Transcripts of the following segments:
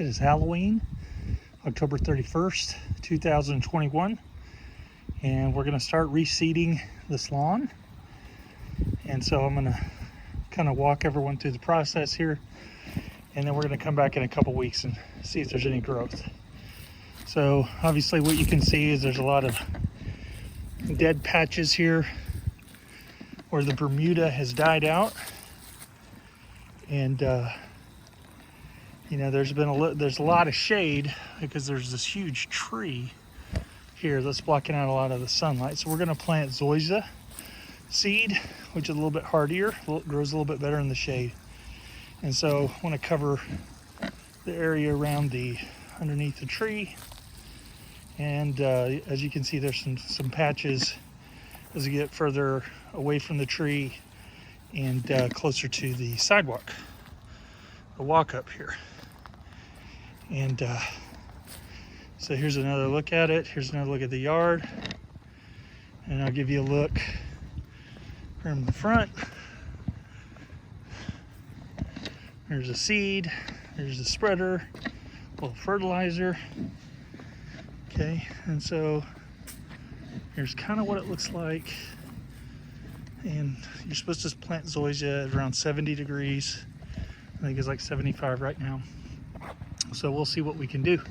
is Halloween, October 31st, 2021. And we're going to start reseeding this lawn. And so I'm going to kind of walk everyone through the process here. And then we're going to come back in a couple weeks and see if there's any growth. So obviously what you can see is there's a lot of dead patches here where the Bermuda has died out. And you know, there's a lot of shade because there's this huge tree here that's blocking out a lot of the sunlight. So we're going to plant Zoysia seed, which is a little bit hardier, grows a little bit better in the shade. And so I want to cover the area around underneath the tree. And as you can see, there's some patches as you get further away from the tree and closer to the sidewalk, the walk up here. And so here's another look at it. Here's another look at the yard. And I'll give you a look from the front. There's a seed, there's a spreader, a little fertilizer. Okay, and so here's kind of what it looks like. And you're supposed to plant Zoysia at around 70 degrees. I think it's like 75 right now. So we'll see what we can do.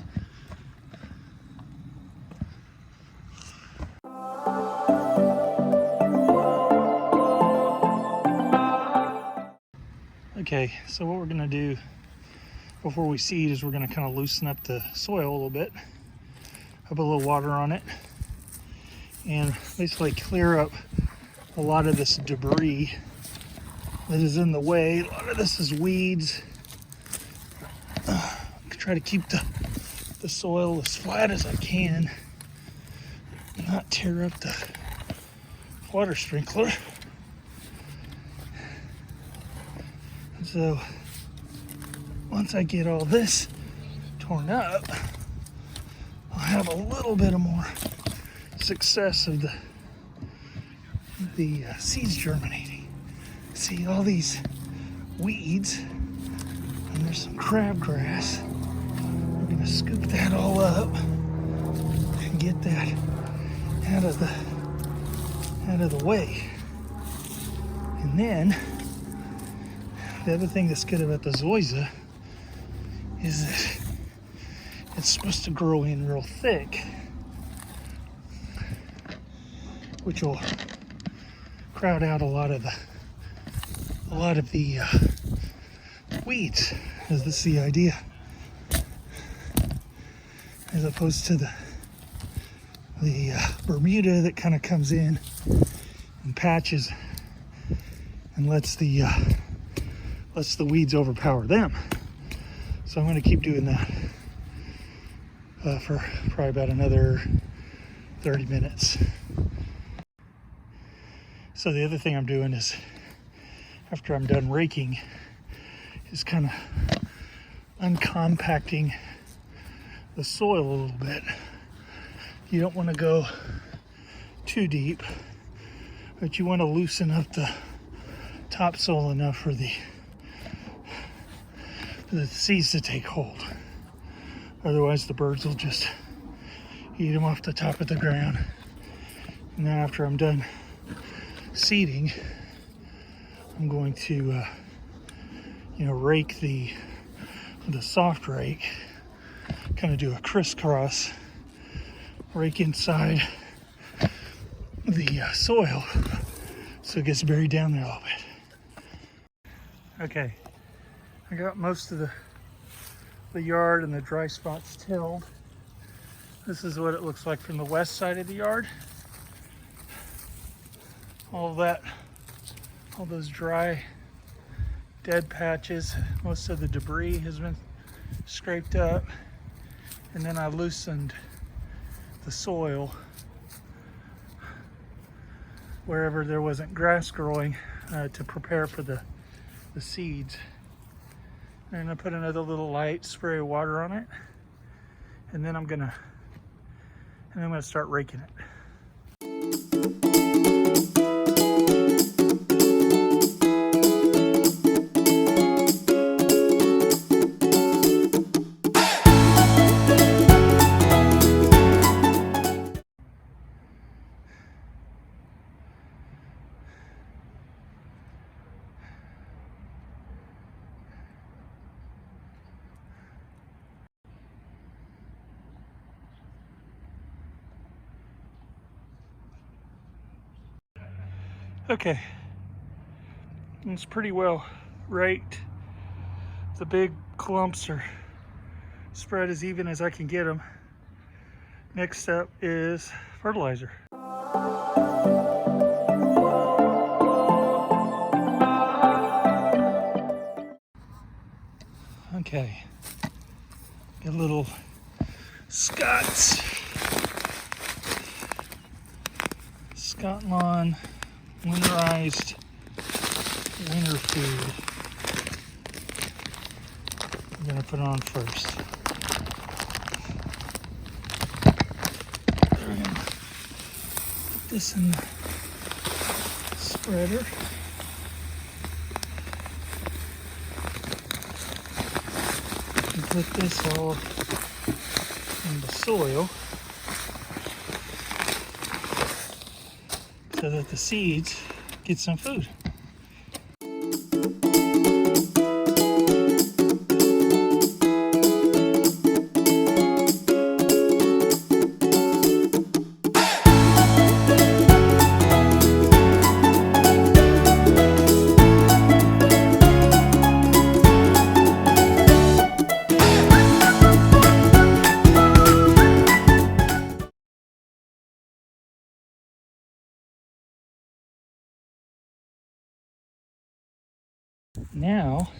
Okay, so what we're going to do before we seed is we're going to kind of loosen up the soil a little bit. Put a little water on it and basically clear up a lot of this debris that is in the way. A lot of this is weeds. Try to keep the soil as flat as I can, not tear up the water sprinkler. And so once I get all this torn up, I'll have a little bit of more success of the seeds germinating. See all these weeds, and there's some crabgrass. We're gonna scoop that all up and get that out of the way. And then the other thing that's good about the Zoysia is that it's supposed to grow in real thick, which will crowd out a lot of the weeds. Is this the idea? As opposed to the Bermuda that kind of comes in and patches and lets the weeds overpower them. So I'm going to keep doing that for probably about another 30 minutes. So the other thing I'm doing is, after I'm done raking, is kind of uncompacting the soil a little bit. You don't want to go too deep, but you want to loosen up the topsoil enough for the seeds to take hold. Otherwise the birds will just eat them off the top of the ground. And then after I'm done seeding, I'm going to rake the soft rake, kind of do a crisscross rake inside the soil so it gets buried down there a little bit. Okay, I got most of the yard and the dry spots tilled. This is what it looks like from the west side of the yard. All those dry, dead patches, most of the debris has been scraped up, and then I loosened the soil wherever there wasn't grass growing to prepare for the seeds. And I put another little light spray of water on it, and then I'm gonna start raking it. Okay, it's pretty well raked. The big clumps are spread as even as I can get them. Next step is fertilizer. Okay, get a little Scott Lawn winterized winter food. I'm gonna put it on first. We're gonna put this in the spreader. And put this all in the soil so that the seeds get some food. Now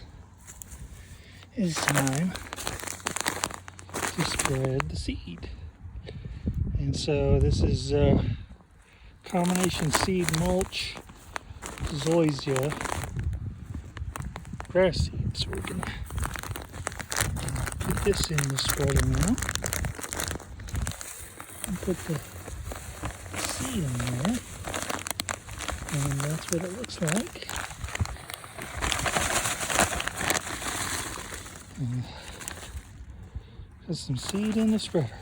is time to spread the seed. And so this is combination seed mulch, Zoysia grass seed. So we're gonna put this in the spreader now. And put the seed in there. And that's what it looks like. And put some seed in the spreader.